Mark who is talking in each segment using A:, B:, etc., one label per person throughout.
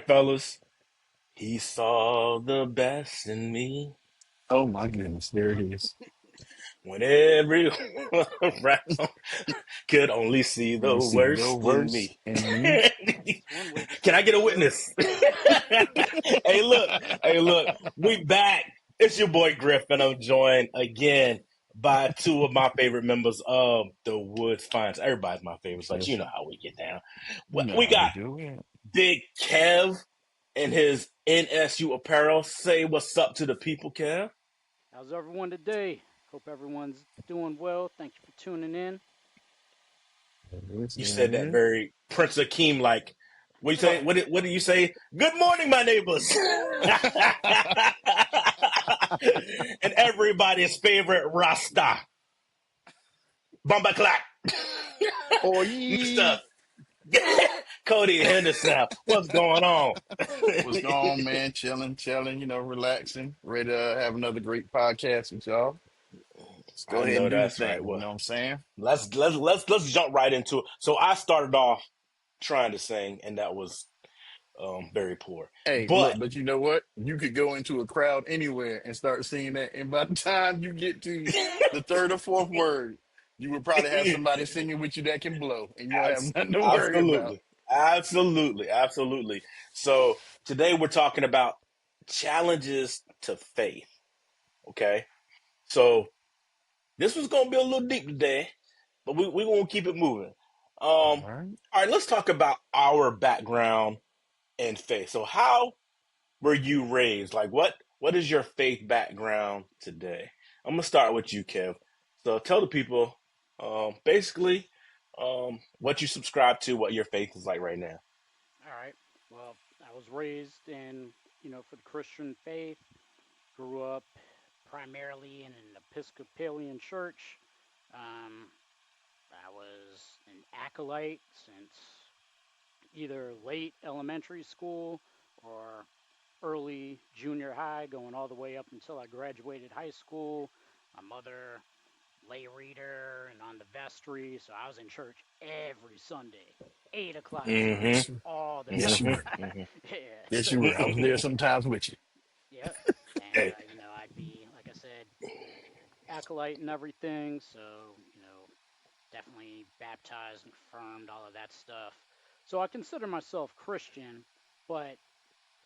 A: right, fellas. He saw the best in me
B: Oh my goodness, there it is.
A: when everyone around could only see
B: You
A: the
B: see the
A: worst in
B: worst
A: me.
B: in me.
C: That's one way to
A: Can I
C: start
A: get
C: the
A: a
C: show.
A: witness? hey, look. Hey, look. We back. It's your boy Griff, and I'm joined again by two of my favorite members of the Woods Finds. Everybody's my favorites, but you
B: Yes,
A: know how we get down.
B: you know
A: We
B: how we
A: got
B: do it.
A: Big Kev in his NSU apparel. Say what's up to the people, Kev.
C: How's everyone today? Hope everyone's doing well. Thank you for tuning in.
B: There it is,
A: You
B: there
A: said
B: it
A: that
B: is.
A: very Prince Akeem like. What you say?
C: Well,
A: What do you say? Good morning, my neighbors. and everybody's favorite Rasta, Bumba Clack,
B: Oh
A: Mister
B: yeah.
A: Cody Henderson. What's going on?
B: What's going on, man? Chilling, relaxing. Ready to have another great podcast with y'all. Let's go
A: I
B: ahead
A: know
B: and do the
A: that's right.
B: thing, you
A: Well,
B: know what I'm saying?
A: let's jump right into it. So I started off trying to sing, and that was very poor.
B: Hey,
A: But
B: look, but you know what? You could go into a crowd anywhere and start singing that, and by the time you get to the third or fourth word, you will probably have somebody singing with you that can blow, and you don't have nothing to worry about.
A: Absolutely. Absolutely. Absolutely. So today we're talking about challenges to faith. Okay. So this was going to be a little deep today, but we going to keep it moving.
B: All
A: All
B: right.
A: right. Let's talk about our background in faith. So how were you raised? Like what is your faith background today? I'm going to start with you, Kev. So tell the people, basically, what you subscribe to, what your faith is like right now.
C: all right. Well, I was raised in, for the Christian faith. Grew up primarily in an Episcopalian church. Um, I was an acolyte since either late elementary school or early junior high, going all the way up until I graduated high school. My mother, lay reader, and on the vestry, so I was in church every Sunday, 8 o'clock
A: Mm-hmm.
C: service,
B: Yes,
C: all the
B: yes, you
C: time.
B: were.
A: Mm-hmm.
C: yeah,
B: Yes, you
C: so
B: were. I was there sometimes with you.
C: yeah, and
A: Hey,
C: I'd be like I said, acolyte and everything. So definitely baptized and confirmed, all of that stuff. So I consider myself Christian, but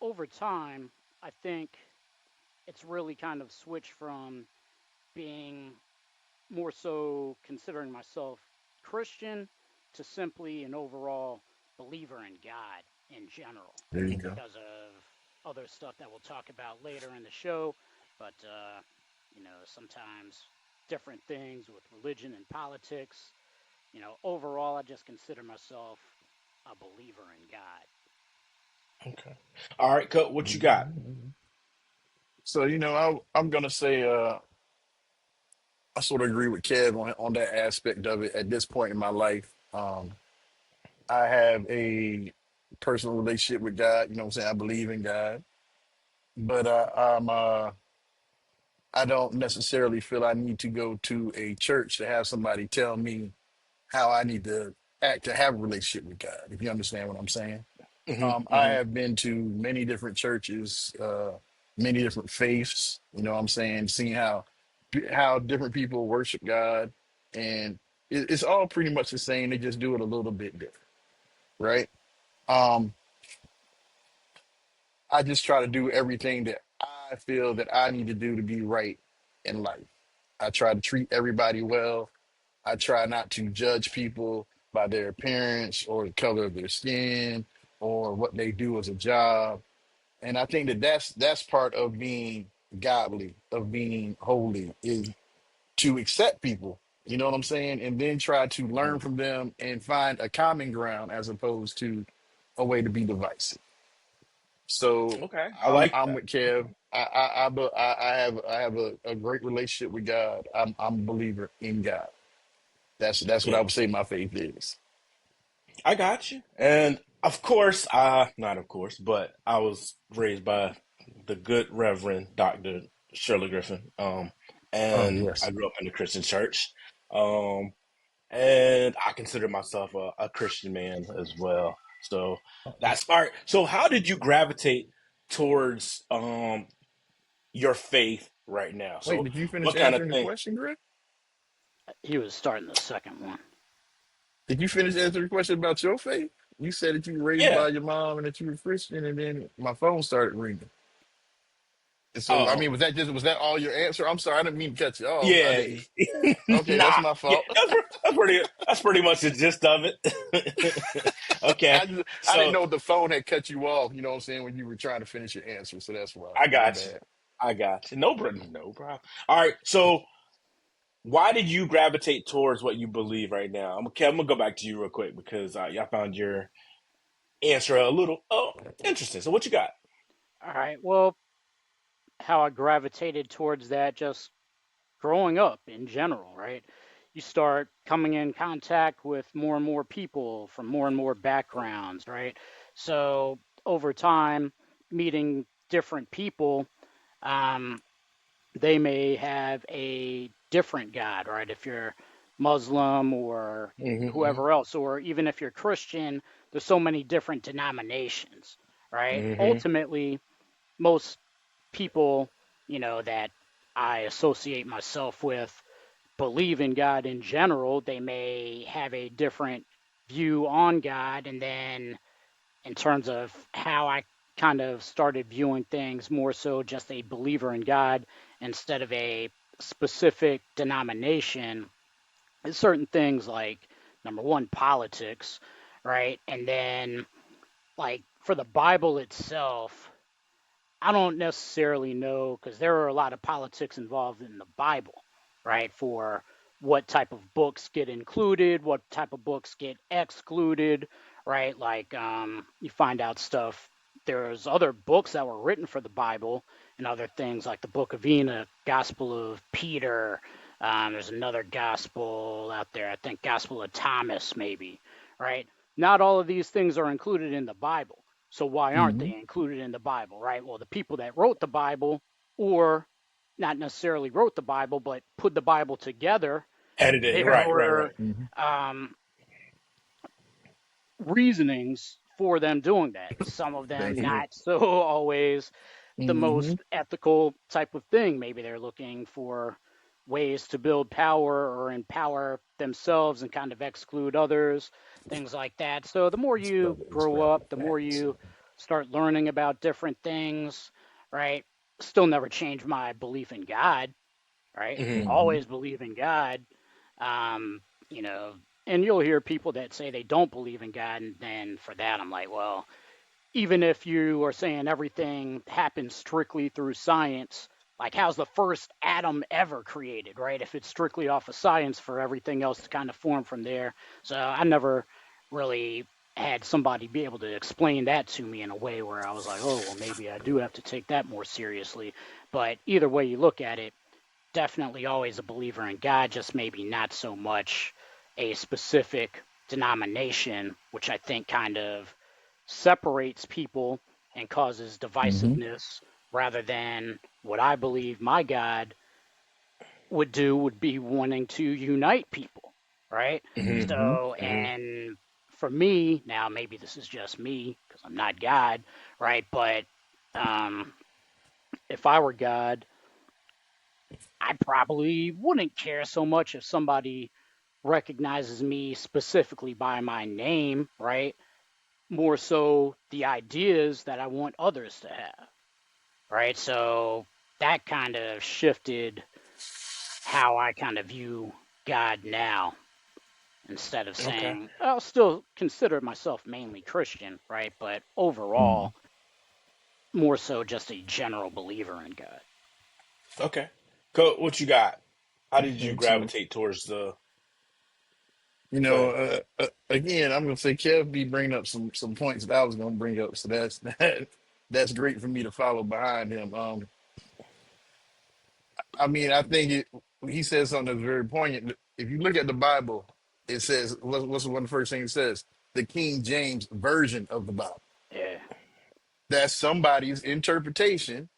C: over time, I think it's really kind of switched from being more so considering myself Christian to simply an overall believer in God in general
B: There you go.
C: because of other stuff that we'll talk about later in the show. But, sometimes different things with religion and politics. Overall, I just consider myself a believer in God.
A: okay. All right, Cut, what you got?
B: Mhm. So, I'm gonna say I sort of agree with Kev on that aspect of it at this point in my life. I have a personal relationship with God, you know what I'm saying? I believe in God, but I don't necessarily feel I need to go to a church to have somebody tell me how I need to act to have a relationship with God, if you understand what I'm saying.
A: Mm-hmm.
B: I
A: Mm-hmm.
B: have been to many different churches, many different faiths, you know what I'm saying, seeing how different people worship God, and it's all pretty much the same. They just do it a little bit different, right? Um, I just try to do everything that I feel that I need to do to be right in life. I try to treat everybody well. I try not to judge people by their appearance or the color of their skin or what they do as a job. And I think that that's part of being godly, of being holy, is to accept people. You know what I'm saying? And then try to learn from them and find a common ground as opposed to a way to be divisive. So
A: Okay, I
B: I'm
A: like
B: I'm
A: that.
B: with Kev. I have a great relationship with God. I'm a believer in God. That's what I
A: Yeah,
B: would say my faith is.
A: I got you. And of course, not of course, but I was raised by the good Reverend Dr. Shirley Griffin.
B: Oh
A: And I
B: yes.
A: grew up in the Christian church. Um, and I consider myself a Christian man as well. So that's smart. So how did you gravitate towards your faith right now?
B: Wait,
A: So
B: did you finish
A: what kind of
B: answering the
A: thing?
B: question, Greg?
C: He was starting the second one.
B: Did you finish answering the question about your faith? You said that you were raised
A: Yeah.
B: by your mom and that you were Christian, and then my phone started ringing. And so, I
A: Oh,
B: mean, was that all your answer? I'm sorry, I didn't mean to cut you off. I
A: yeah.
B: just okay, that's
A: Nah.
B: my
A: Yeah,
B: fault.
A: that's pretty much the gist of it. Okay.
B: I didn't
A: So
B: know the phone had cut you off. You know what I'm saying when you were trying to finish your answer, so that's why.
A: I
B: My
A: got you.
B: bad.
A: I got you. No problem. No problem. All right. So why did you gravitate towards what you believe right now? I'm gonna go back to you real quick because I found your answer a little interesting. So what you got?
C: All right. Well, how I gravitated towards that just growing up in general, right? You start coming in contact with more and more people from more and more backgrounds, right? So over time, meeting different people, um, they may have a different God, right? If you're Muslim or
A: Mm-hmm,
C: whoever else, or even if you're Christian, there's so many different denominations, right?
A: mm-hmm,
C: Ultimately, most people, that I associate myself with believe in God in general. They may have a different view on God. And then in terms of how I kind of started viewing things, more so just a believer in God instead of a specific denomination, is certain things like number one, politics, right? And then like for the Bible itself, I don't necessarily know because there are a lot of politics involved in the Bible, right? For what type of books get included, what type of books get excluded, right? Like you find out stuff. There's other books that were written for the Bible and other things like the Book of Enoch, Gospel of Peter. There's another gospel out there, I think Gospel of Thomas, maybe, right? Not all of these things are included in the Bible. So why aren't
B: Hmm.
C: they included in the Bible, right? Well, the people that wrote the Bible, or not necessarily wrote the Bible, but put the Bible together,
A: edited.
C: there
A: Right, right, right.
C: were um, reasonings for them doing that. Some of them
B: Thank you.
C: not so always the
B: Hmm.
C: most ethical type of thing. Maybe they're looking for ways to build power or empower themselves and kind of exclude others, things like that. So the more
B: This
C: you
B: brother is
C: grow
B: grabbing
C: up, the more
B: facts.
C: you start learning about different things, right? Still never change my belief in God, right?
A: Mm-hmm.
B: Hmm.
C: Always believe in God. Um, you know, and you'll hear people that say they don't believe in God, and then for that, I'm like, well, even if you are saying everything happens strictly through science, like how's the first atom ever created, right? If it's strictly off of science for everything else to kind of form from there. So I never really had somebody be able to explain that to me in a way where I was like, oh, well, maybe I do have to take that more seriously. But either way you look at it, definitely always a believer in God, just maybe not so much a specific denomination, which I think kind of separates people and causes
B: Hmm.
C: divisiveness rather than what I believe my God would do would be wanting to unite people, right?
B: Hmm.
C: So,
A: Mm-hmm.
C: and for me, now maybe this is just me because I'm not God, right? But um, if I were God, I probably wouldn't care so much if somebody recognizes me specifically by my name, right? More so the ideas that I want others to have, right? So that kind of shifted how I kind of view God now instead of
A: Okay.
C: saying, I'll still consider myself mainly Christian, right? But overall, more so just a general believer in God.
A: Okay. Co what you got? How did you
B: And so,
A: gravitate towards the? Go
B: you know,
A: ahead.
B: again, I'm gonna say Kev be bringing up some points that I was gonna bring up. So that's great for me to follow behind him. I mean, I think he says something that's very poignant. If you look at the Bible, it says what's one of the first things it says? The King James version of the Bible.
C: Yeah,
B: That's somebody's interpretation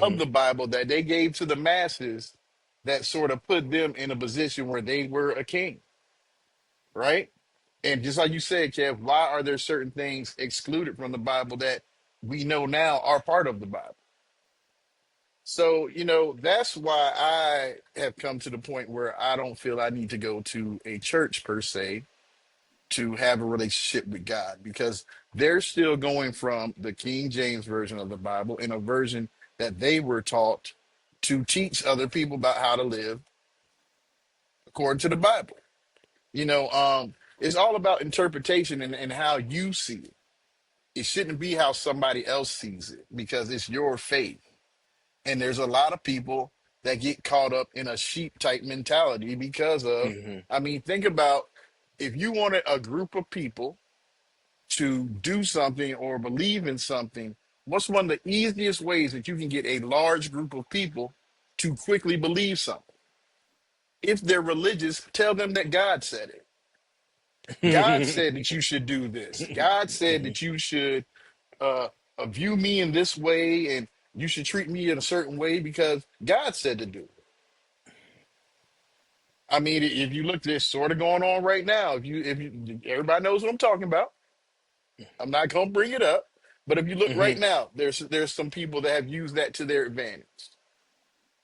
B: of
A: Mm-hmm.
B: the Bible that they gave to the masses that sort of put them in a position where they were a king, right? And just like you said, Kev, why are there certain things excluded from the Bible that we know now are part of the Bible? So, that's why I have come to the point where I don't feel I need to go to a church per se to have a relationship with God, because they're still going from the King James version of the Bible, in a version that they were taught to teach other people about how to live according to the Bible. It's all about interpretation and how you see it. It shouldn't be how somebody else sees it, because it's your faith. And there's a lot of people that get caught up in a sheep type mentality because of,
A: Hmm.
B: I mean, think about, if you wanted a group of people to do something or believe in something, what's one of the easiest ways that you can get a large group of people to quickly believe something? If they're religious, tell them that God said it. God said that you should do this. God said that you should uh, view me in this way, and you should treat me in a certain way because God said to do it. I mean, if you look, this sort of going on right now. If you, everybody knows what I'm talking about. I'm not gonna bring it up, but if you look
A: Hmm.
B: right now, there's some people that have used that to their advantage.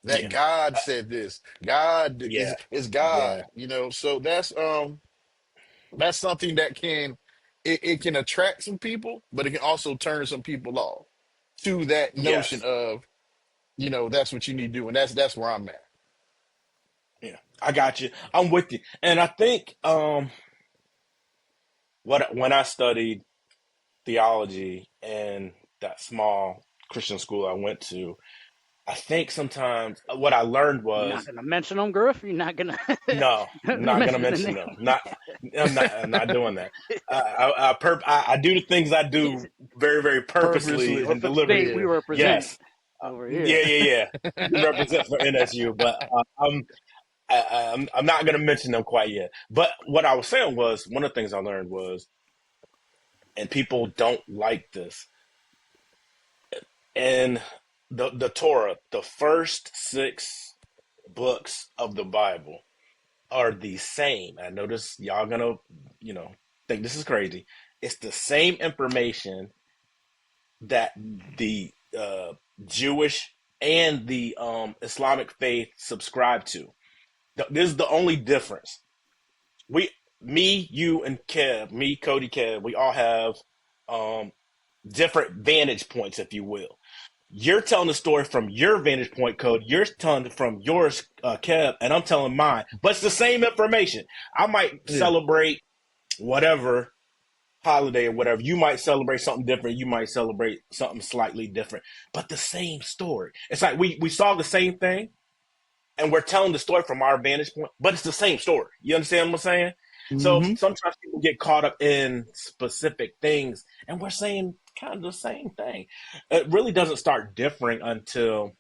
B: That
A: Yeah,
B: God said this. God
A: yeah,
B: is
A: yeah,
B: God. So that's something that it can attract some people, but it can also turn some people off to that notion
A: yes,
B: of that's what you need to do, and that's where I'm at.
A: yeah. I got you. I'm with you, and I think what when I studied theology in that small Christian school I went to, I think sometimes what I learned
C: You're not
A: was
C: gonna mention them, Griff. You're not gonna
A: no, I'm not gonna
C: mention the
A: mention
C: name.
A: them. Not, I'm not doing that. I do the things I do very, very purposely
B: Purposely,
C: Or
A: and
C: for the state we
A: deliberately.
C: represent
A: Yes,
C: over here.
A: yeah, yeah, yeah. You represent for NSU, but I'm not gonna mention them quite yet. But what I was saying was one of the things I learned was, and people don't like this, in the Torah, the first six books of the Bible are the same. I notice y'all gonna, you know, think this is crazy. It's the same information that the Jewish and the Islamic faith subscribe to. This is the only difference. We, me, you, and Kev, me, Cody, Kev, we all have um, different vantage points, if you will. You're telling the story from your vantage point, Code. You're telling it from yours, Kev, and I'm telling mine. But it's the same information. I might
B: yeah.
A: celebrate whatever holiday or whatever. You might celebrate something different. You might celebrate something slightly different, but the same story. It's like we saw the same thing, and we're telling the story from our vantage point, but it's the same story. You understand what I'm saying? So
B: Hmm.
A: sometimes people get caught up in specific things, and we're saying kind of the same thing. It really doesn't start differing until,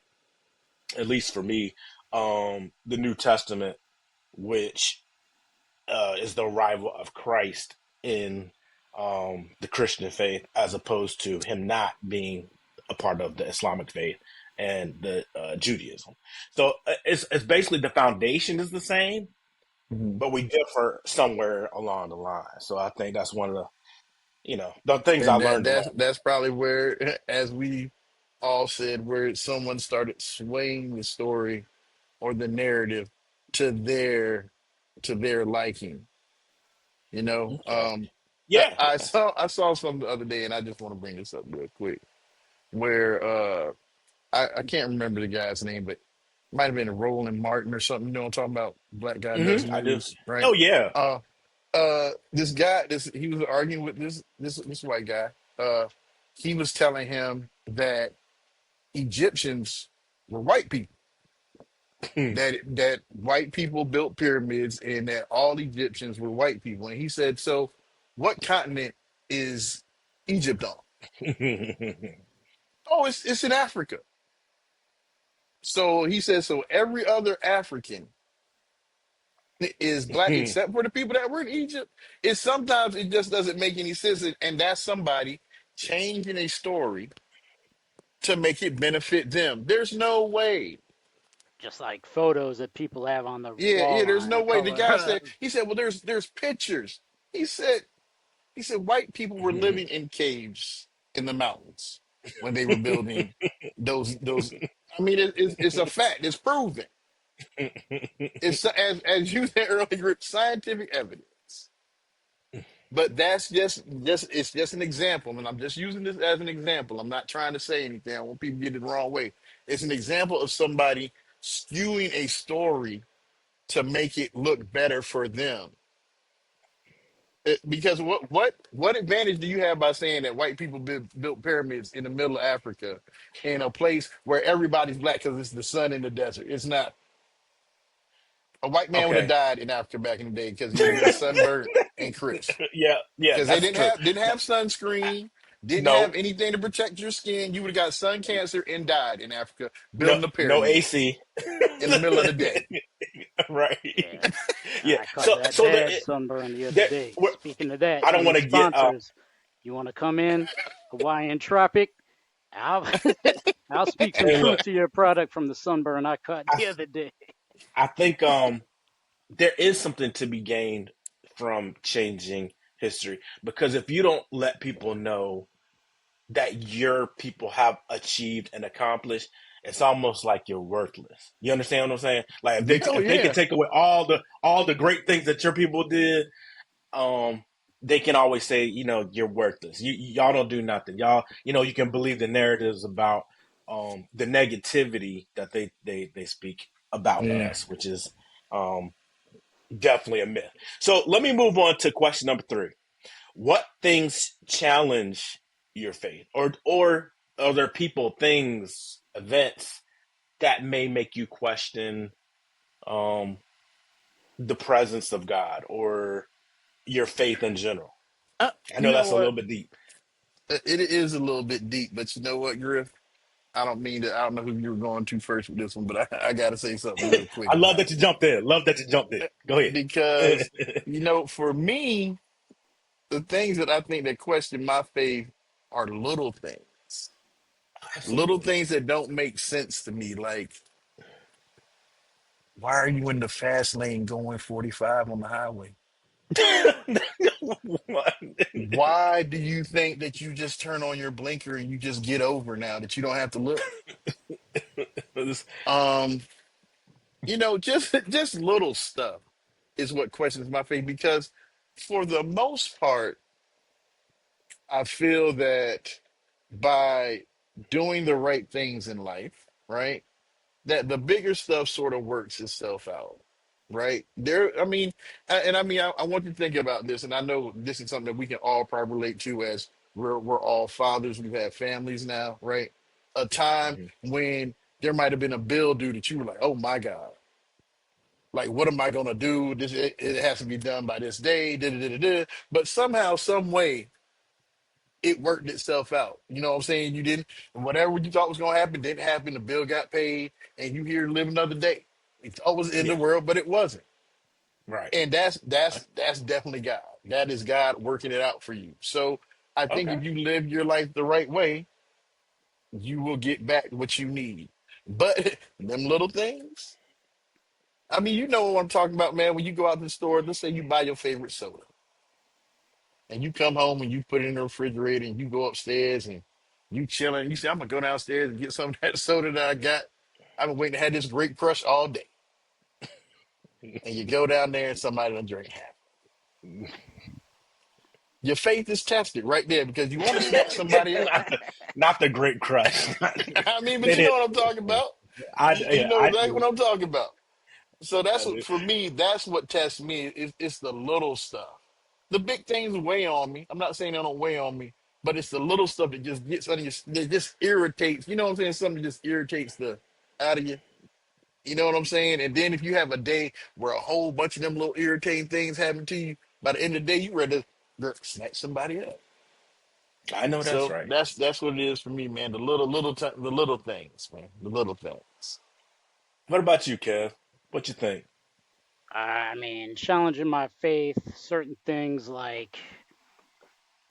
A: at least for me, the New Testament, which is the arrival of Christ in the Christian faith, as opposed to him not being a part of the Islamic faith and the Judaism. So it's basically the foundation is the same,
B: Hmm.
A: but we differ somewhere along the line. So I think that's one of the the things I
B: And
A: learned
B: that's
A: along.
B: that's probably where, as we all said, where someone started swaying the story or the narrative to their liking.
A: Okay.
B: I,
A: Yeah.
B: I saw something the other day, and I just want to bring this up real quick, where I can't remember the guy's name, but it might have been Roland Martin or something. You know what I'm talking about? Black guy does
A: I do.
B: news, right?
A: Oh yeah.
B: Uh, this guy, he was arguing with this white guy. He was telling him that Egyptians were white people, that white people built pyramids, and that all Egyptians were white people. And he said, "So, what continent is Egypt on?" "Oh, it's in Africa." So he said, "So every other African is black except for the people that were in Egypt." It's sometimes it just doesn't make any sense, and that's somebody changing a story to make it benefit them. There's no way.
C: Just like photos that people have on the
B: Yeah,
C: wall
B: yeah, there's
C: line
B: no
C: or
B: way. The
C: color.
B: guy said, he said, "Well, there's pictures." He said, white people were
A: Mhm.
B: living in caves in the mountains when they were building those. I mean, it's a fact. It's proven. It's as you said earlier, it's scientific evidence. But that's just it's just an example, and I'm just using this as an example. I'm not trying to say anything. I want people to get it the wrong way. It's an example of somebody skewing a story to make it look better for them. Because what advantage do you have by saying that white people built pyramids in the middle of Africa, in a place where everybody's black because it's the sun in the desert? It's not. A white man would have
A: Okay.
B: died in Africa back in the day because he would have been sunburned and crisp.
A: Yeah, yeah,
B: Because they
A: that's true.
B: didn't have sunscreen, didn't
A: No,
B: have anything to protect your skin. You would have got sun cancer and died in Africa
A: no,
B: building a
A: no
B: pyramid
A: AC.
B: in the middle of the day.
A: Right.
C: Yeah,
A: Yeah.
C: I caught
A: So,
C: that
A: so the
C: bad sunburn the other
A: there,
C: day.
A: we're-
C: Speaking of that,
A: I don't want
C: any
A: to get
C: sponsors, you want to come in, Hawaiian Tropic? I'll I'll speak some
A: hey,
C: truth
A: look,
C: to your product from the sunburn I caught
A: I
C: the other day.
A: I think there is something to be gained from changing history, because if you don't let people know that your people have achieved and accomplished, it's almost like you're worthless. You understand what I'm saying? Like
B: Oh
A: if they could
B: yeah,
A: take away all the great things that your people did, um, they can always say, you're worthless. Y'all don't do nothing. Y'all, you can believe the narratives about the negativity that they speak about
B: yeah.
A: us, which is um definitely a myth. So let me move on to question number 3. What things challenge your faith, or are there people, things, events that may make you question um the presence of God or your faith in general? I
B: You
A: know
B: know
A: that's a
B: what?
A: little bit deep.
B: It is a little bit deep, but you know what, Griff? I don't mean to. I don't know who you were going to first with this one, but I got to say something real quick
A: I love
B: about
A: that you jumped in. Love that you jumped in.
B: it
A: Go ahead.
B: because for me, the things that I think that question my faith are little
A: Absolutely.
B: things that don't make sense to me. Like, why are you in the fast lane going 45 on the highway? Why do you think that you just turn on your blinker and you just get over now that you don't have to look? Um, just little stuff is what questions my faith because for the most part, I feel that by doing the right things in life, right? That the bigger stuff sort of works itself out, right? I mean, I want you to think about this, and I know this is something that we can all probably relate to as we're all fathers. We've had families now, right? A time
A: Mhm.
B: when there might have been a bill due that you were like, oh my God, like what am I gonna do? It has to be done by this day, da, da, da, da, da. But somehow, some way, it worked itself out. You know what I'm saying? You didn't, whatever you thought was going to happen didn't happen. The bill got paid, and you here to live another day. You thought it was in the
A: Yeah.
B: world, but it wasn't.
A: Right.
B: And that's definitely God. That is God working it out for you. So I think
A: Okay.
B: if you live your life the right way, you will get back what you need. But them little things, I mean, you know what I'm talking about, man. When you go out to the store, let's say you buy your favorite soda. And you come home and you put it in the refrigerator and you go upstairs and you chilling. You say, I'm gonna go downstairs and get some of that soda that I got. I've been waiting to have this great crush all day. And you go down there and somebody don't drink half. Your faith is tested right there because you want to snatch somebody up.
A: not, not the Great Crush.
B: I mean, but
A: They
B: you know
A: did.
B: what I'm talking about. You
A: Yeah,
B: know
A: I
B: exactly what
A: do.
B: I'm talking about. So that's
A: I
B: what
A: do.
B: for me. That's what tests me. It's the little stuff. The big things weigh on me. I'm not saying they don't weigh on me, but it's the little stuff that just gets under your. That just irritates. You know what I'm saying? Something that just irritates the out of you. You know what I'm saying? And then if you have a day where a whole bunch of them little irritating things happen to you, by the end of the day, you ready to snatch somebody up.
A: I know that's
B: So
A: right.
B: that's what it is for me, man. The little things, man. The little things.
A: What about you, Kev? What you think?
C: I mean, challenging my faith, certain things like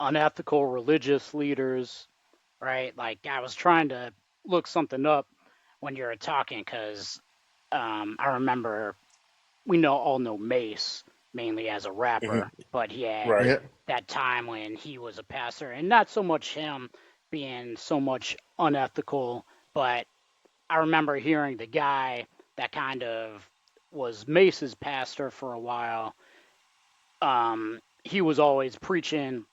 C: unethical religious leaders, right? Like I was trying to look something up when you were talking because I remember we all know Mace. mainly as a
A: Hmm.
C: rapper, but he had
A: Right.
B: Yeah.
C: that time when he was a pastor, and not so much him being so much unethical, but I remember hearing the guy that kind of was Mace's pastor for a while. He was always preaching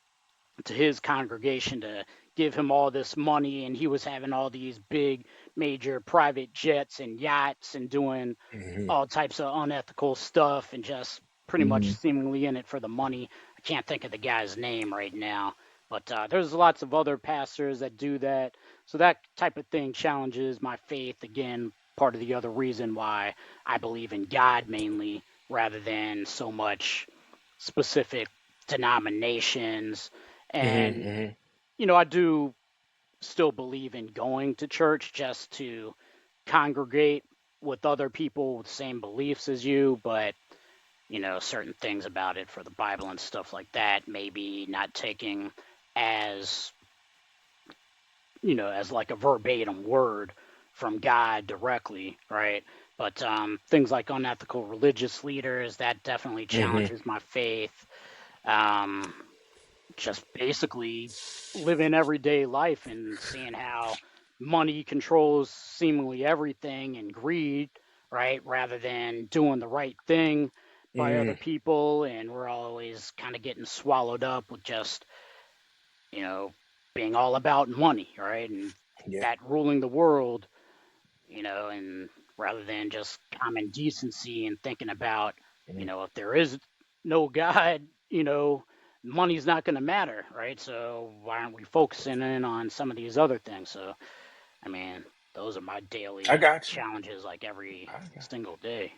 C: to his congregation to give him all this money, and he was having all these big major private jets and yachts and doing
A: Hmm.
C: all types of unethical stuff and just pretty much
B: Hmm.
C: seemingly in it for the money. I can't think of the guy's name right now, but there's lots of other pastors that do that. So that type of thing challenges my faith. Again, part of the other reason why I believe in God mainly rather than so much specific denominations.
A: Hmm.
C: And,
A: Hmm.
C: I do still believe in going to church just to congregate with other people with the same beliefs as you, but certain things about it for the Bible and stuff like that, maybe not taking as, as like a verbatim word from God directly, right? But things like unethical religious leaders, that definitely
A: Hmm.
C: challenges my faith. Um, just basically living everyday life and seeing how money controls seemingly everything and greed, right? Rather than doing the right thing by other
A: Hmm.
C: people. And we're always kind of getting swallowed up with just, you know, being all about money, right? And
A: Yeah.
C: that ruling the world, and rather than just common decency and thinking about,
A: Hmm.
C: if there is no God, money's not going to matter, right? So why aren't we focusing in on some of these other things? So, I mean, those are my
A: I
C: daily
A: got you.
C: challenges, like every
A: I got,
C: single day.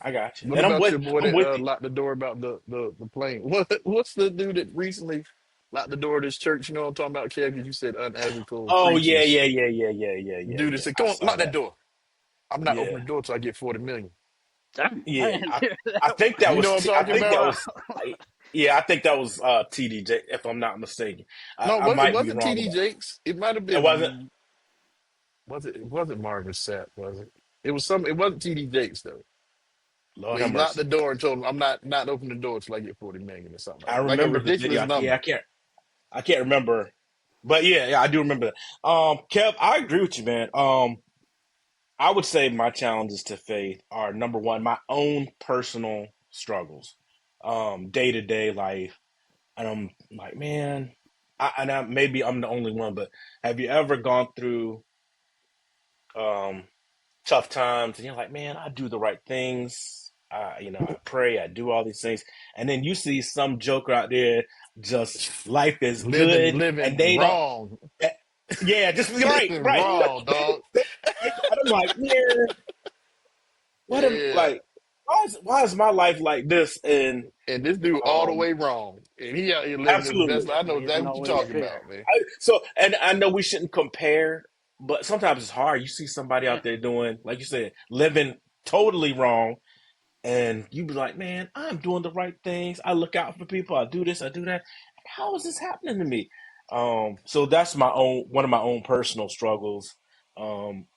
A: I got you.
B: What
A: And
B: about your boy
A: I'm
B: that
A: with you.
B: locked the door about the plane? What's the dude that recently locked the door of this church? You know what I'm talking about, Kev? Because you said unethical
A: Oh yeah,
B: preachers.
A: yeah, yeah, yeah, yeah, yeah, yeah,
B: Dude that
A: yeah.
B: said,
A: I
B: "Come on,
A: saw
B: lock that
A: that.
B: door. I'm not
A: Yeah,
B: opening the door till I get 40 million."
C: Dang, I
A: yeah.
C: didn't
A: I
C: hear
A: I
C: that
A: think that
B: You know
A: was
B: what I'm
A: I
B: talking
A: think
C: one.
A: that
B: about?
C: Wow.
A: was yeah. I think that was TDJ. If I'm not mistaken,
B: No,
A: I
B: it
A: might be
B: wasn't
A: wrong
B: TD
A: about.
B: Jakes. It might have
A: It wasn't.
B: been. Was it? It wasn't Marvin Sapp, was it? It was some. It wasn't TD Jakes though.
A: Lord
B: But
A: have
B: he locked
A: mercy.
B: the door and told him, "I'm not opening the door till I get 40 million or something
A: I
B: like a
A: remember the video.
B: ridiculous
A: Yeah,
B: number."
A: I can't remember, but yeah, yeah, I do remember that. Kev, I agree with you, man. I would say my challenges to faith are number one, my own personal struggles, day to day life, and I'm like, man, maybe I'm the only one, but have you ever gone through um tough times and you're like, man, I do the right things. I pray, I do all these things, and then you see some joker out there, just life is
B: Living,
A: good,
B: living
A: and they don't.
B: wrong,
A: eh, Yeah, just right,
B: living
A: right.
B: wrong, dog.
A: And I'm like, man, what am
B: Yeah.
A: like? Why is my life like this? And
B: And this dude all the
A: um,
B: way wrong, and he out here living his best
A: absolutely.
B: life. I know
C: Definitely
B: exactly
C: isn't
B: what you're
C: always
B: talking
C: fair.
B: about, man.
A: And I know we shouldn't compare, but sometimes it's hard. You see somebody
C: Yeah.
A: out there doing, like you said, living totally wrong, and you be like, man, I'm doing the right things. I look out for people. I do this. I do that. How is this happening to me? So that's one of my own personal struggles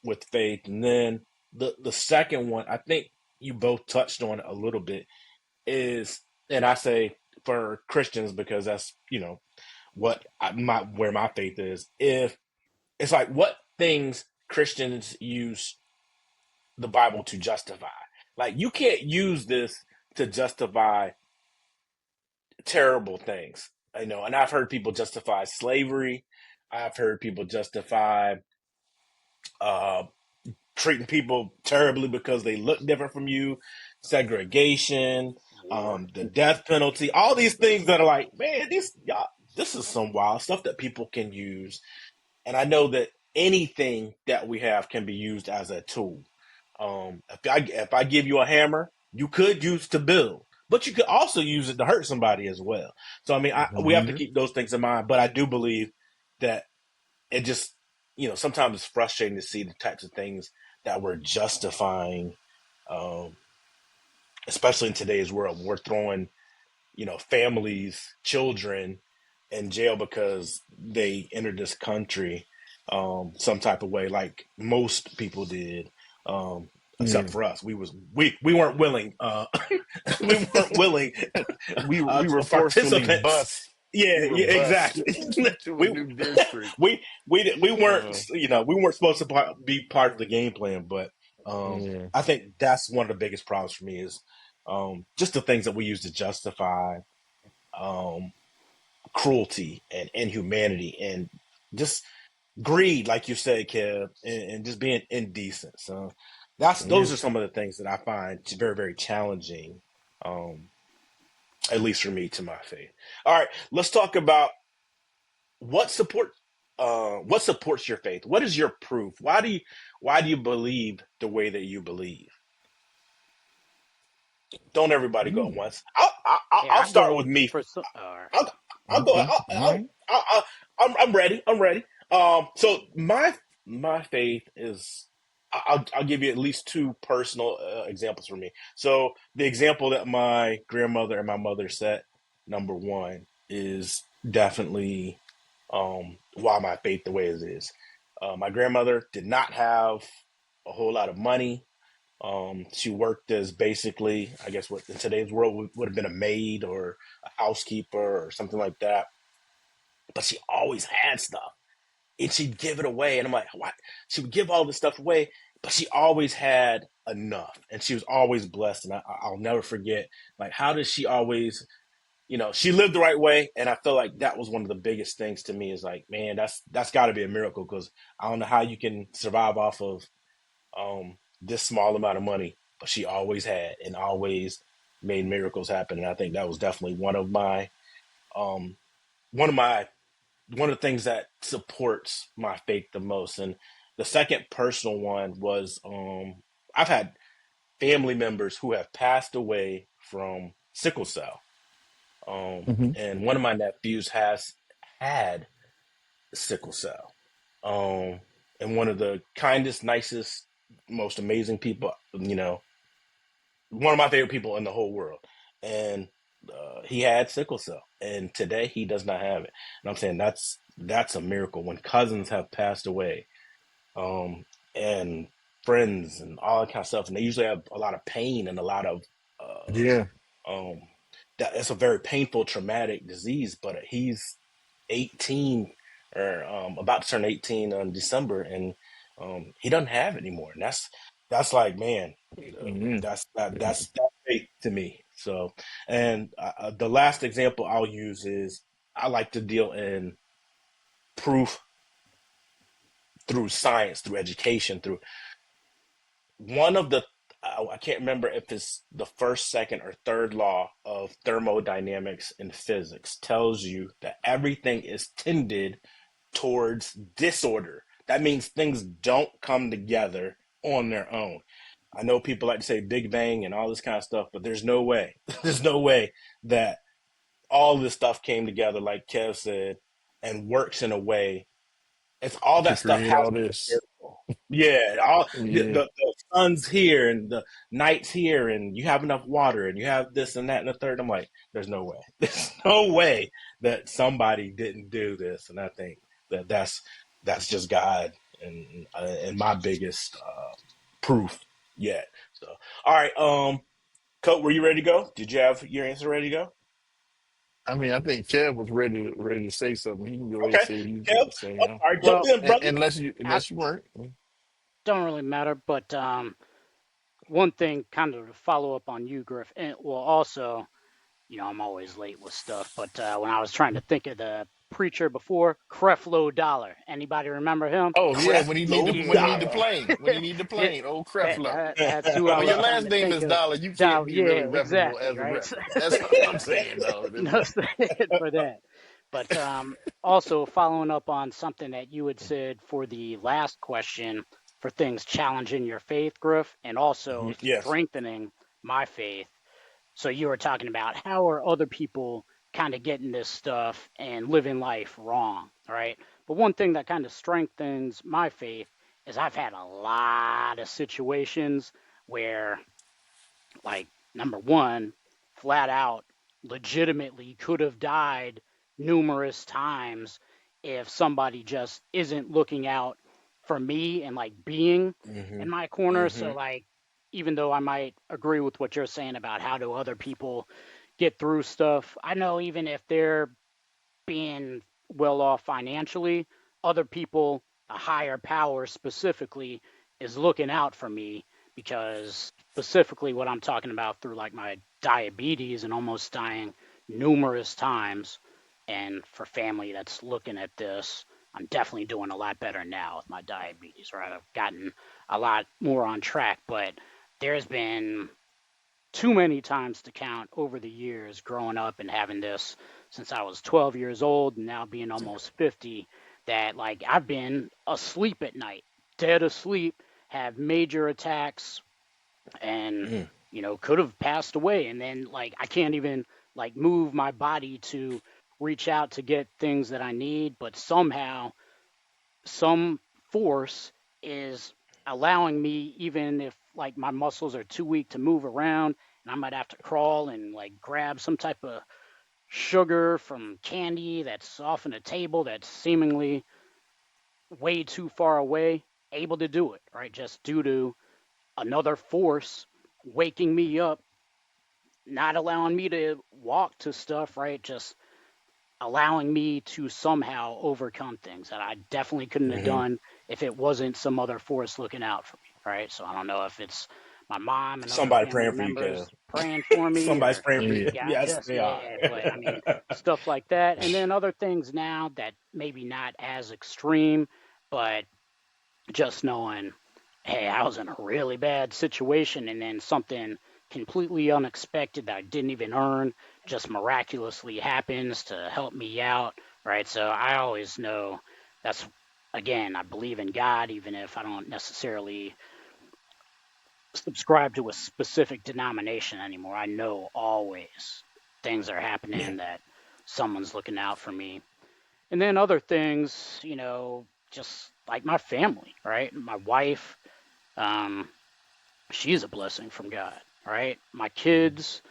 A: with faith. And then the second one, I think you both touched on it a little bit, is, and I say for Christians because that's what where my faith is. If it's like what things Christians use the Bible to justify. Like you can't use this to justify terrible things. And I've heard people justify slavery. I've heard people justify uh, treating people terribly because they look different from you, segregation,
C: War.
A: the death penalty, all these things that are like, man, this is some wild stuff that people can use. And I know that anything that we have can be used as a tool. If I give you a hammer, you could use to build, but you could also use it to hurt somebody as well. So I mean, we have to
B: Hmm.
A: keep those things in mind. But I do believe that it just sometimes it's frustrating to see the types of things that we're justifying, um, especially in today's world. We're throwing families, children in jail because they entered this country some type of way, like most people did. except
B: Yeah.
A: for us. We weren't willing. We weren't willing
B: We were forcefully
A: participants.
B: bused.
A: Yeah,
B: We were
A: yeah,
B: bused
A: exactly.
B: to a
A: we
B: new district.
A: we weren't,
B: Uh,
A: we weren't supposed to be part of the game plan. But
B: yeah.
A: I think that's one of the biggest problems for me is just the things that we use to justify um, cruelty and inhumanity and just greed, like you said, Kev, and just being indecent. So
B: Yeah.
A: those are some of the things that I find very, very challenging, um, at least for me, to my faith. All right, let's talk about what support what supports your faith. What is your proof? Why do you believe the way that you believe? Don't everybody go at
B: Mm.
A: once.
C: Yeah,
A: I'll
C: I
A: start with
C: go
A: me.
C: for some.
A: I'll, I'll go.
B: Okay. All right.
A: I'm ready. I'm ready. So my faith is. I'll give you at least two personal examples for me. So the example that my grandmother and my mother set, number one, is definitely why my faith the way it is. My grandmother did not have a whole lot of money. She worked as basically, I guess, what in today's world would have been a maid or a housekeeper or something like that. But she always had stuff, and she'd give it away. And I'm like, what? She would give all this stuff away, but she always had enough, and she was always blessed. And I'll never forget, like, how does she always, she lived the right way, and I feel like that was one of the biggest things to me. Is like, man, that's got to be a miracle because I don't know how you can survive off of this small amount of money, but she always had and always made miracles happen. And I think that was definitely um, one of my one of the things that supports my faith the most. And the second personal one was I've had family members who have passed away from sickle cell.
B: Mm-hmm.
A: And one of my nephews has had sickle cell. Um, and one of the kindest, nicest, most amazing people, one of my favorite people in the whole world. And he had sickle cell, and today he does not have it. And I'm saying that's a miracle. When cousins have passed away, and friends and all that kind of stuff, and they usually have a lot of pain and a lot of
B: Yeah.
A: um, that it's a very painful, traumatic disease. But he's 18 or about to turn 18 in December, and he doesn't have it anymore. And that's like, man,
B: Mm-hmm.
A: that's fate to me. So, and the last example I'll use is I like to deal in proof through science, through education, through one of the I can't remember if it's the first, second, or third law of thermodynamics in physics tells you that everything is tended towards disorder. That means things don't come together on their own. I know people like to say Big Bang and all this kind of stuff, but there's no way. There's no way that all this stuff came together, like Kev said, and works in a way. It's all
B: To
A: that stuff
B: create
A: has
B: all
A: to be
B: this.
A: miracle. Yeah, all
B: Yeah.
A: the sun's here and the night's here, and you have enough water, and you have this and that and the third. I'm like, there's no way. There's no way that somebody didn't do this, and I think that's just God and my biggest proof yet. So, all right, Coach, were you ready to go? Did you have your answer ready to go?
B: I mean, I think Kev was ready to say something. He can go ahead and
A: Okay,
B: say what he was
A: Kev.
B: going to say.
A: All right, jump
C: Well,
A: in, brother.
B: Unless you
C: I
B: unless you weren't.
C: don't really matter, but one thing kind of to follow up on you, Griff, and well, also, I'm always late with stuff, but when I was trying to think of the preacher before, Creflo Dollar, anybody remember him?
B: Oh yeah,
A: Creflo
C: Yeah,
B: when he need the
C: yeah,
A: Dollar.
B: plane, when he need the
C: yeah.
B: plane, old
C: That,
B: Creflo.
C: that that's who I
B: When your
C: was trying
B: last
C: to
B: name
C: think
B: is
C: of.
B: Dollar, you can't
C: Dollar,
B: be really
C: yeah,
B: reputable
C: exactly,
B: as a
C: right?
B: rapper. That's all I'm saying, though.
C: No, for that. But also following up on something that you had said for the last question for things challenging your faith, Griff, and also
A: Mhm. Yes.
C: strengthening my faith. So you were talking about how are other people kind of getting this stuff and living life wrong, right? But one thing that kind of strengthens my faith is I've had a lot of situations where, like, number one, flat out, legitimately could have died numerous times if somebody just isn't looking out for me and like being
A: Hmm.
C: in my corner. So
A: Hmm.
C: like even though I might agree with what you're saying about how do other people get through stuff, I know even if they're being well off financially, other people, a higher power specifically, is looking out for me because specifically what I'm talking about through like my diabetes and almost dying numerous times, and for family that's looking at this, I'm definitely doing a lot better now with my diabetes, right? I've gotten a lot more on track, but there's been too many times to count over the years growing up and having this since I was 12 years old and now being almost 50 that like I've been asleep at night, dead asleep, have major attacks and
A: Mm.
C: could have passed away and then like I can't even like move my body to reach out to get things that I need, but somehow some force is allowing me, even if like my muscles are too weak to move around and I might have to crawl and like grab some type of sugar from candy that's off on a table that's seemingly way too far away, able to do it, right? Just due to another force waking me up, not allowing me to walk to stuff, right? Just allowing me to somehow overcome things that I definitely couldn't have
A: Hmm.
C: done if it wasn't some other force looking out for me, right? So I don't know if it's my mom and other
A: Somebody
C: family
A: praying for you, Kev.
C: members praying for me
A: Somebody's
C: or
A: praying for you.
B: Yeah.
A: Yes,
C: just
A: they are.
C: yeah, but I mean stuff like that and then other things now that maybe not as extreme, but just knowing, hey, I was in a really bad situation and then something completely unexpected that I didn't even earn just miraculously happens to help me out, right? So I always know that's, again, I believe in God, even if I don't necessarily subscribe to a specific denomination anymore. I know always things are
A: Yeah.
C: happening that someone's looking out for me. And then other things, just like my family, right? My wife, um, she's a blessing from God, right? My kids,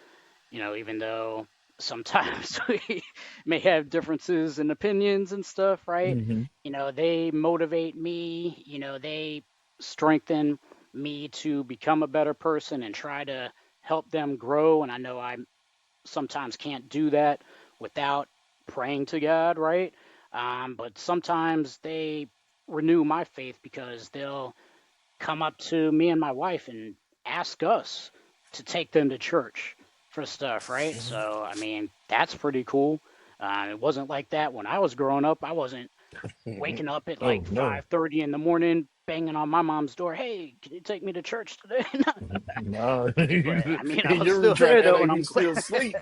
C: even though sometimes we may have differences in opinions and stuff, right?
B: Hmm.
C: They motivate me, they strengthen me to become a better person and try to help them grow. And I know I sometimes can't do that without praying to God, right? But sometimes they renew my faith because they'll come up to me and my wife and ask us to take them to church for stuff, right? So, I mean, that's pretty cool. It wasn't like that when I was growing up. I wasn't
A: Hmm.
C: waking up at
B: Oh
C: like
B: no.
C: 5:30 in the morning, banging on my mom's door. Hey, can you take me to church today?
B: No.
C: But I mean, I was
B: You're
C: still
B: trying
C: there
B: to act
C: though,
B: like
C: and
B: we
C: I'm glad.
B: still asleep.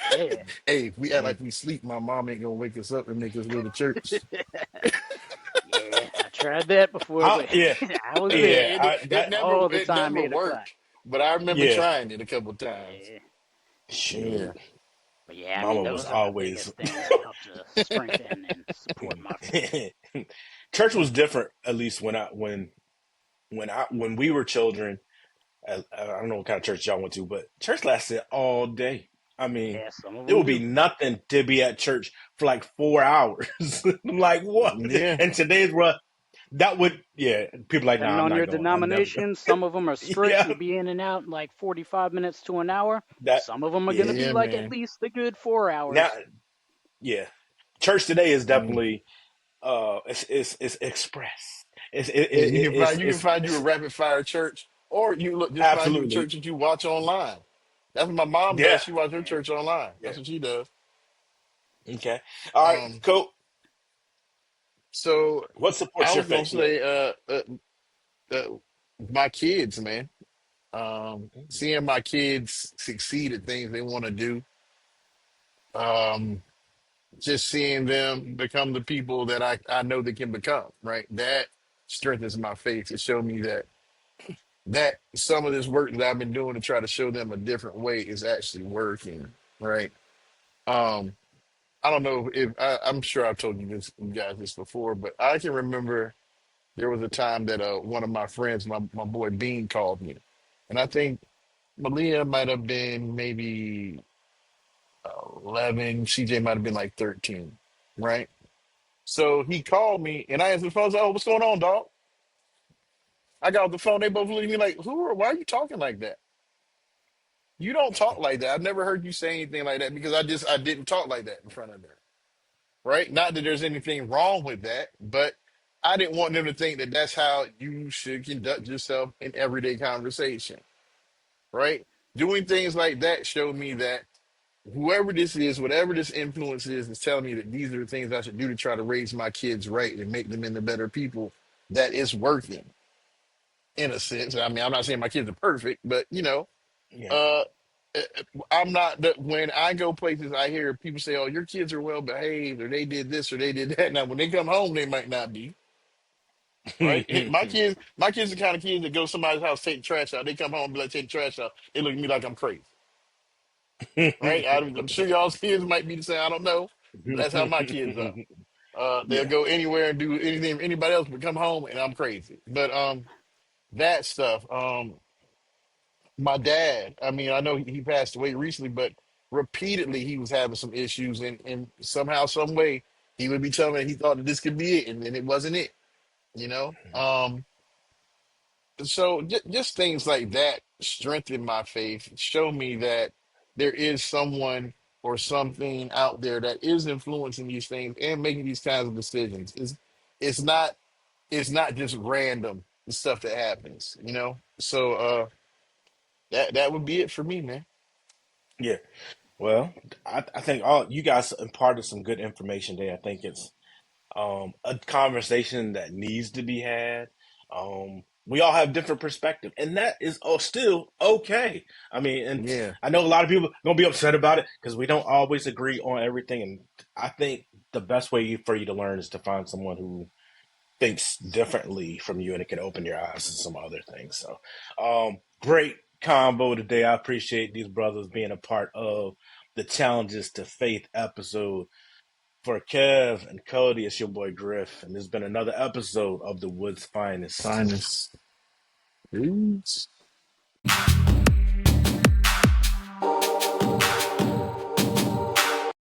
C: Yeah,
B: Hey, if we act like we sleep, my mom ain't gonna wake us up and make us go to church.
C: yeah. I tried that before, but
A: Yeah,
C: I was there
A: yeah.
B: It
A: That
B: never
C: all the
B: it
C: time,
B: never
C: 8 o'clock.
B: worked. But I remember
A: yeah.
B: trying it a couple times.
C: Yeah.
B: Yeah.
A: Shoot,
C: But yeah, I mean,
A: Mama was
C: those are the
A: always.
C: biggest things that help to strengthen and support my faith.
A: Church was different, at least when we were children. I don't know what kind of church y'all went to, but church lasted all day. I mean,
C: Yeah, some of
A: it
C: them
A: would be
C: do.
A: nothing to be at church for like 4 hours. I'm like, what?
B: Yeah.
A: And today's world, that would, yeah. People like,
C: Depending
A: nah, I'm
C: on
A: not
C: your
A: going. I'm never going.
C: denomination, some of them are strict.
A: Yeah,
C: You'll be in and out in like 45 minutes to an hour.
A: that,
C: Some of them are going
A: yeah.
C: to be
B: Yeah,
C: like at
B: man.
C: least a good 4 hours.
A: Now, yeah. Church today is
B: Mm.
A: definitely, it's express.
B: Yeah, you can find you a
A: It's
B: rapid fire church, or you look just find you a
A: absolutely,
B: church that you watch online. That's what my mom does.
A: yeah,
B: She watches her
C: Yeah.
B: church online.
A: yeah.
B: That's what she does.
A: Okay. All right,
B: Um,
A: cool.
B: so
A: What
B: I
A: supports your
B: was gonna
A: faith? Yeah.
B: say, uh my kids, man. Seeing my kids succeed at things they want to do. Um, just seeing them become the people that I know they can become. Right. That strengthens my faith to show me that some of this work that I've been doing to try to show them a different way is actually working, right? Um, I don't know if I'm sure I've told you guys this before, but I can remember there was a time that one of my friends, my boy Bean, called me, and I think Malia might have been maybe 11, CJ might have been like 13, right? So he called me, and I answered the phone. I was like, "Oh, what's going on, dog?" I got off the phone. They both looked at me like, "Who? Why are you talking like that? You don't talk like that. I've never heard you say anything like that because I didn't talk like that in front of them, right? Not that there's anything wrong with that, but I didn't want them to think that that's how you should conduct yourself in everyday conversation, right? Doing things like that showed me that whoever this is, whatever this influence is telling me that these are the things I should do to try to raise my kids right and make them into better people. That is working in a sense. I mean, I'm not saying my kids are perfect, but
A: Yeah.
B: uh, I'm not that when I go places, I hear people say, "Oh, your kids are well behaved, or they did this, or they did that." Now, when they come home, they might not be right. My kids are the kind of kids that go to somebody's house, take the trash out. They come home, and be like, "Take the trash out." They look at me like I'm crazy, right? I'm sure y'all's kids might be the same. I don't know, but that's how my kids are. They'll
A: Yeah.
B: go anywhere and do anything for anybody else, but come home and I'm crazy. But that stuff. My dad, I mean, I know he passed away recently, but repeatedly he was having some issues, and somehow, some way, he would be telling me he thought that this could be it, and then it wasn't it, you know. So just things like that strengthen my faith, show me that there is someone or something out there that is influencing these things and making these kinds of decisions. It's not it's not just random stuff that happens, you know. So that would be it for me, man.
A: Yeah. Well, I think all you guys imparted some good information there. I think it's a conversation that needs to be had. We all have different perspective, and that is still okay. I mean, and
B: Yeah.
A: I know a lot of people gonna be upset about it because we don't always agree on everything. And I think the best way for you to learn is to find someone who thinks differently from you, and it can open your eyes to some other things. So, great combo today. I appreciate these brothers being a part of the Challenges to Faith episode. For Kev and Cody, it's your boy Griff, and this has been another episode of The Woods Finest.
B: Finest. Peace.